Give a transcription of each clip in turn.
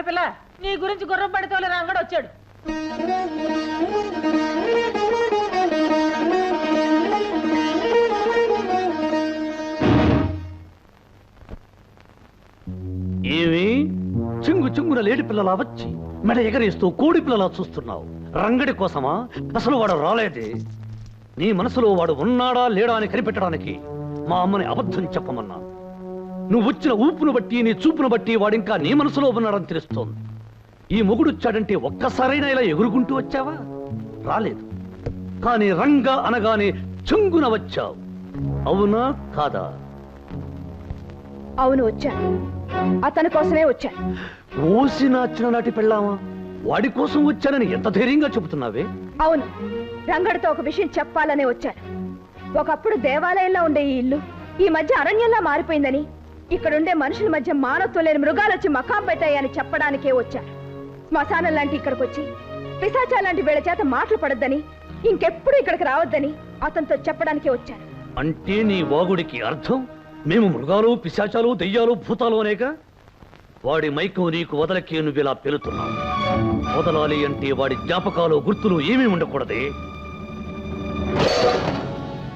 పిల్ల, నీ గురించి గుర్రం పడితోలే రంగడు వచ్చాడు. ఏమి చింగు చింగున లేడి పిల్లలా వచ్చి మెడ ఎగరేస్తూ కోడి పిల్లలా చూస్తున్నావు? రంగడి కోసమా? అసలు వాడు రాలేదే. నీ మనసులో వాడు ఉన్నాడా లేడా అని కనిపెట్టడానికి మా అమ్మని అబద్ధం చెప్పమన్నా. నువ్వు వచ్చిన ఊపును బట్టి నీ చూపును బట్టి వాడింకా నీ మనసులో ఉన్నాడని తెలుస్తోంది. ఈ మొగుడొచ్చాడంటే ఒక్కసారైనా ఇలా ఎగురుకుంటూ వచ్చావా? రాలేదు. కానీ రంగ అనగానే చింగున వచ్చావు. అవునా కాదా? అవును, వచ్చాను. అతని కోసమే వచ్చాను. ఓసిన చిన్ననాటి పెళ్ళామా? వాడి కోసం వచ్చానని ఎంత ధైర్యంగా చెబుతున్నావే? అవును, రంగడితో ఒక విషయం చెప్పాలనే వచ్చాను. ఒకప్పుడు దేవాలయంలో ఉండే ఈ ఇల్లు ఈ మధ్య అరణ్యంలా మారిపోయిందని, ఇక్కడుండే మనుషుల మధ్య మానవత్వం లేని మృగాలు వచ్చి మకాం పెట్టాయని చెప్పడానికే వచ్చాను. శ్మశానం లాంటి ఇక్కడికి వచ్చి పిశాచా లాంటి వీళ్ళ చేత మాటలు పడొద్దని, ఇంకెప్పుడు ఇక్కడికి రావద్దని అతనితో చెప్పడానికే వచ్చాను. అంటే నీ వాగుడికి అర్థం మేము మృగాలు పిశాచాలు దెయ్యాలు భూతాలు అనేక? వాడి మైకం నీకు వదలకే నువ్వు ఇలా పెలుతున్నావు. వదలాలి అంటే వాడి జ్ఞాపకాలు గుర్తులు ఏమీ ఉండకూడదే.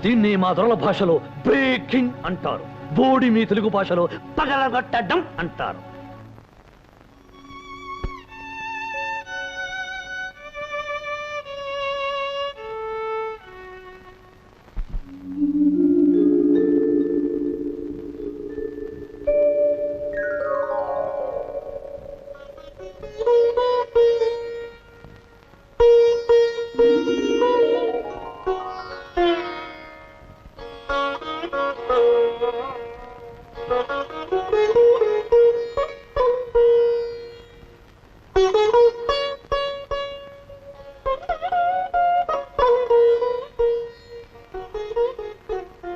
దీన్ని మా దొరల భాషలో బ్రేకింగ్ అంటారు. బోడి మీ తెలుగు భాషలో పగలగొట్టడం అంటారు.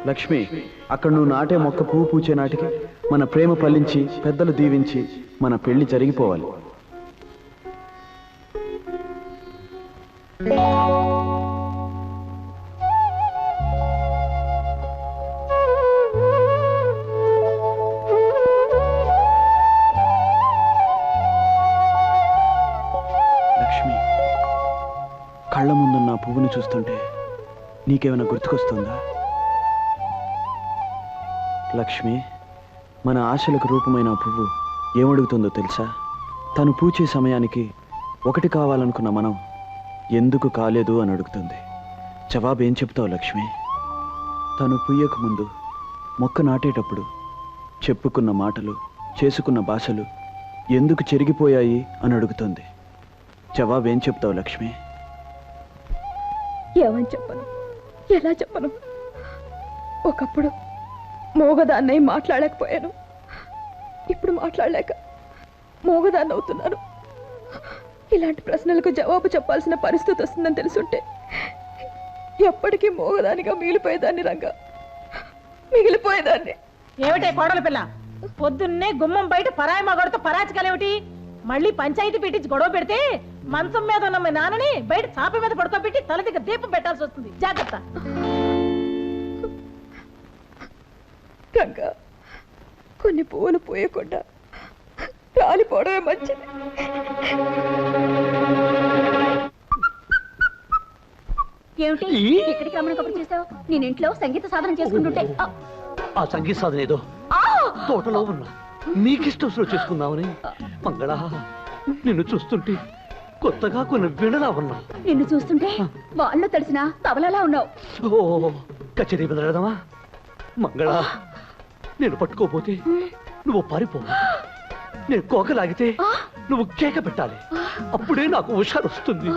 లక్ష్మి, అక్కడ నువ్వు నాటే మొక్క పువ్వు పూచే నాటికి మన ప్రేమ ఫలించి పెద్దలు దీవించి మన పెళ్లి జరిగిపోవాలి. లక్ష్మి, కళ్ళ ముందున్న పువ్వుని చూస్తుంటే నీకేమైనా గుర్తుకొస్తుందా? లక్ష్మి, మన ఆశలకు రూపమైన పువ్వు ఏమడుగుతుందో తెలుసా? తను పూచే సమయానికి ఒకటి కావాలనుకున్న మనం ఎందుకు కాలేదు అని అడుగుతుంది. జవాబేం చెప్తావు లక్ష్మి? తను పుయ్యకు ముందు మొక్క నాటేటప్పుడు చెప్పుకున్న మాటలు చేసుకున్న భాషలు ఎందుకు చెరిగిపోయాయి అని అడుగుతుంది. జవాబేం చెప్తావు లక్ష్మి? ఏమని చెప్పను, ఎలా చెప్పను? ఒకప్పుడు మోగదాన్నై మాట్లాడలేకపోయాను. ఇప్పుడు మాట్లాడలేక మోగదాన్ని అవుతున్నాను. ఇలాంటి ప్రశ్నలకు జవాబు చెప్పాల్సిన పరిస్థితి వస్తుందని తెలుసుంటే ఎప్పటికీ మోగదానిగా మిగిలిపోయేదాన్ని. రంగా, మిగిలిపోయేదాన్ని. ఏమిటే కోడల పిల్ల, పొద్దున్నే గుమ్మం బయట పరాయి మగడితో పరాచకాలేమిటి? మళ్ళీ పంచాయతీ పెట్టించి గొడవ పెడితే మంచం మీద ఉన్న మీ నాన్నని బయట చాప మీద పడుకోబెట్టి తల దగ్గర దీపం పెట్టాల్సి వస్తుంది. జాగ్రత్త. రంగా, కొన్ని పువ్వులు పూయకుండా రాలిపోవడమే మంచిది. ఏమిటి ఇక్కడికి రమ్మని కబురు చేసావు? నేను ఇంట్లో సంగీత సాధన చేసుకుంటుంటే ఆ సంగీత సాధన ఏదో తోటలో ఉన్నా నీకిష్టం చేసుకుందామని. మంగళ, నిన్ను చూస్తుంటే కొత్తగా కొన్ని వినలా ఉన్నా. నిన్ను చూస్తుంటే వాళ్ళు తెలిసిన తబలలా ఉన్నావు. ఓ, కచేరీ బెదరడమా? మంగళ, నేను పట్టుకోపోతే నువ్వు పారిపో. నేను కోకలాగితే నువ్వు కేక పెట్టాలి. అప్పుడే నాకు హుషారు వస్తుంది.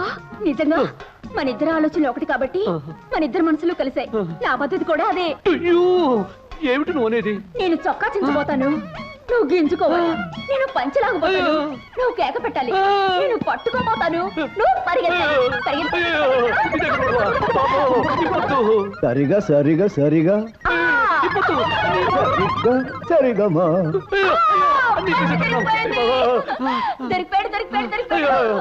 నిజంగా మన ఇద్దరు ఆలోచనలు ఒకటి కాబట్టి మన ఇద్దరు మనసులు కలిసాయి. నా పద్ధతి కూడా అదే. అయ్యో, ఏమిటి నువ్వు అనేది? నేను చొక్కా చించిపోతాను, నువ్వు గింజుకోవాలి. నేను పంచలాగపోతాను, నువ్వు కేక పెట్టాలి. నేను పట్టుకోపోతాను, నువ్వు పరిగెత్తాలి. సరిగా సరిగా సరిగా సరిగమా. దొరికిపోయాడు, దొరికిపోయాడు, దొరికిపోయాడు.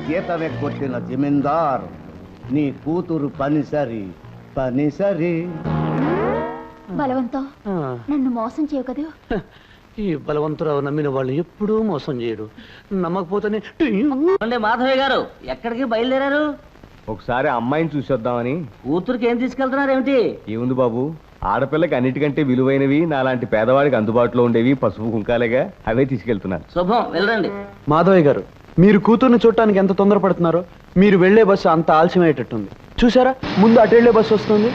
గీతవే కొట్టిన జమీందార్, నీ కూతురు పనిసరి పని సరి. బలవంతం ఆ, నన్ను మోసం చేయవు కదా. ఈ బలవంతురావు నమ్మిన వాళ్ళని ఎప్పుడూ మోసం చేయడు. నమ్మకపోతేనే మాధవయ్య గారు ఎక్కడికి బయలుదేరారు? ఒకసారి అమ్మాయిని చూసొద్దామని. కూతురికి ఏం తీసుకెళ్తున్నారేమిటి? ఏముంది బాబు, ఆడపిల్లకి అన్నిటికంటే విలువైనవి నాలాంటి పేదవాడికి అందుబాటులో ఉండేవి పసుపు కుంకాలేగా, అవే తీసుకెళ్తున్నాను. శుభం, వెళ్ళండి. మాధవయ్య గారు, మీరు కూతుర్ని చూడటానికి ఎంత తొందరపడుతున్నారో. మీరు వెళ్లే బస్సు అంత ఆలస్యమయ్యేటట్టుంది. చూసారా, ముందు అటు వెళ్లే బస్సు వస్తుంది.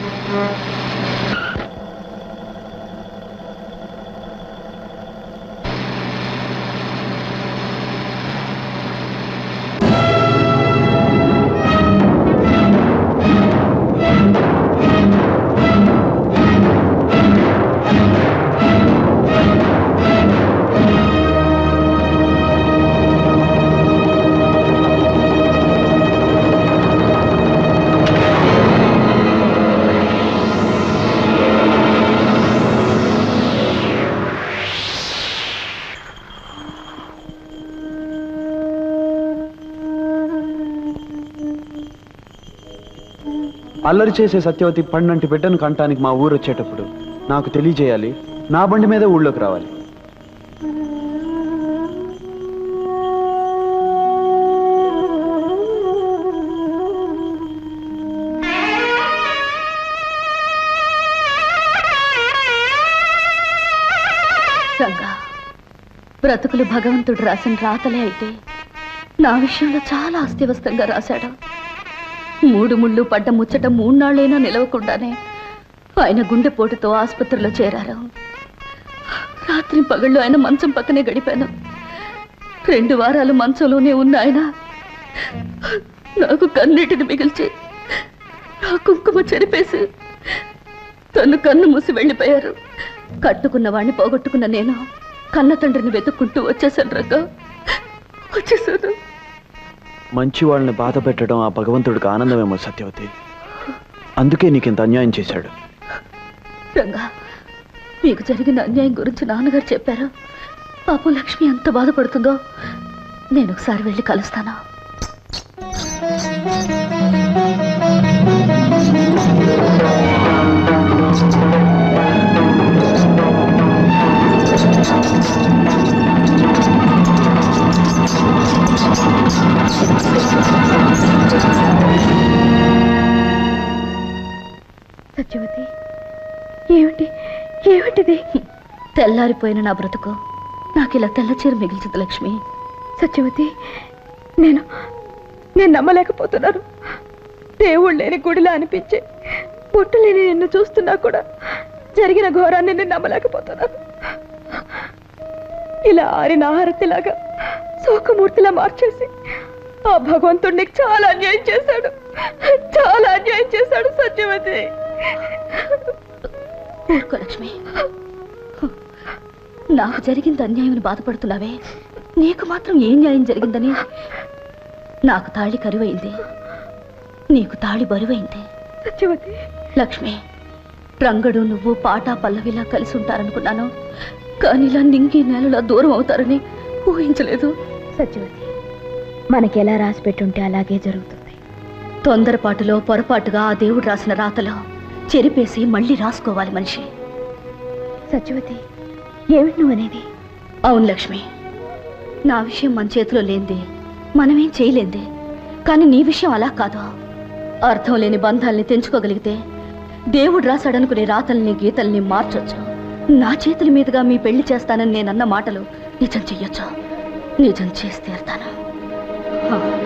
అల్లరి చేసే సత్యవతి పండంటి బిడ్డను కంటానికి మా ఊరు వచ్చేటప్పుడు నాకు తెలియజేయాలి. నా బండి మీద ఊళ్ళోకి రావాలి. రంగా, బ్రతుకులు భగవంతుడు రాసిన రాతలే అయితే నా విషయంలో చాలా అస్తవ్యస్తంగా రాశాడు. 3 ముళ్ళు పడ్డ ముచ్చట 3 నాళ్ళైనా నిలవకుండానే ఆయన గుండెపోటుతో ఆసుపత్రిలో చేరారు. రాత్రి పగళ్ళు ఆయన మంచం పక్కనే గడిపాను. 2 వారాలు మంచంలోనే ఉన్న ఆయన నాకు కన్నీటిని మిగిల్చి నా కుంకుమ చెరిపేసి తను కన్ను మూసి వెళ్ళిపోయారు. కట్టుకున్న వాడిని పోగొట్టుకున్న నేను కన్న తండ్రిని వెతుక్కుంటూ వచ్చేసాను రంగా, వచ్చేసాను. మంచి వాళ్ళని బాధ పెట్టడం ఆ భగవంతుడికి ఆనందమేమో సత్యవతి. అందుకే నీకింత అన్యాయం చేశాడు. రంగా, మీకు జరిగిన అన్యాయం గురించి నాన్నగారు చెప్పారు. పాపం లక్ష్మి ఎంత బాధపడుతుందో నేను ఒకసారి వెళ్ళి కలుస్తాను. సత్యవతి, ఏమిటి ఏమిటిది? తెల్లారిపోయిన నా బ్రతుకు నాకు ఇలా తెల్ల చీర మిగిల్చింది లక్ష్మి. సత్యవతి, నేను నమ్మలేకపోతున్నాను. దేవుడు లేని గుడిలా అనిపించే బొట్టు లేని నిన్ను చూస్తున్నా కూడా జరిగిన ఘోరాన్ని నేను నమ్మలేకపోతున్నాను. ఇలా ఆరిన ఆహారతిలాగా శోకమూర్తిలా మార్చేసి ఆ భగవంతుడు నీకు చాలా అన్యాయం చేశాడు, చాలా అన్యాయం చేశాడు సత్యవతి. ఊరుకో లక్ష్మి, నాకు జరిగింది అన్యాయం బాధపడుతున్నావే, నీకు మాత్రం ఏం న్యాయం జరిగిందని? నాకు తాళి కరువైంది, నీకు తాళి బరువైంది. సత్యవతి, లక్ష్మి, రంగడు నువ్వు పాటా పల్లవిలా కలిసి ఉంటారనుకున్నాను, కానీ ఇలా నింగి నేలలా దూరం అవుతారని ఊహించలేదు. సత్యవతి, మనకి ఎలా రాసి పెట్టుంటే అలాగే జరుగుతుంది. తొందరపాటులో పొరపాటుగా ఆ దేవుడు రాసిన రాతలో చెరిపేసి మళ్ళీ రాసుకోవాలి మనిషి. సత్యవతి, ఏమిటి నువ్వనేది? అవును లక్ష్మి, నా విషయం మన చేతిలో లేనిది, మనమేం చేయలేంది. కానీ నీ విషయం అలా కాదు. అర్థం లేని బంధాల్ని తెంచుకోగలిగితే దేవుడు రాశాడనుకునే రాతల్ని గీతల్ని మార్చొచ్చు. నా చేతుల మీదుగా మీ పెళ్లి చేస్తానని నేనన్న మాటలు నిజం చెయ్యొచ్చు, నిజం చేసి తీరుతాను.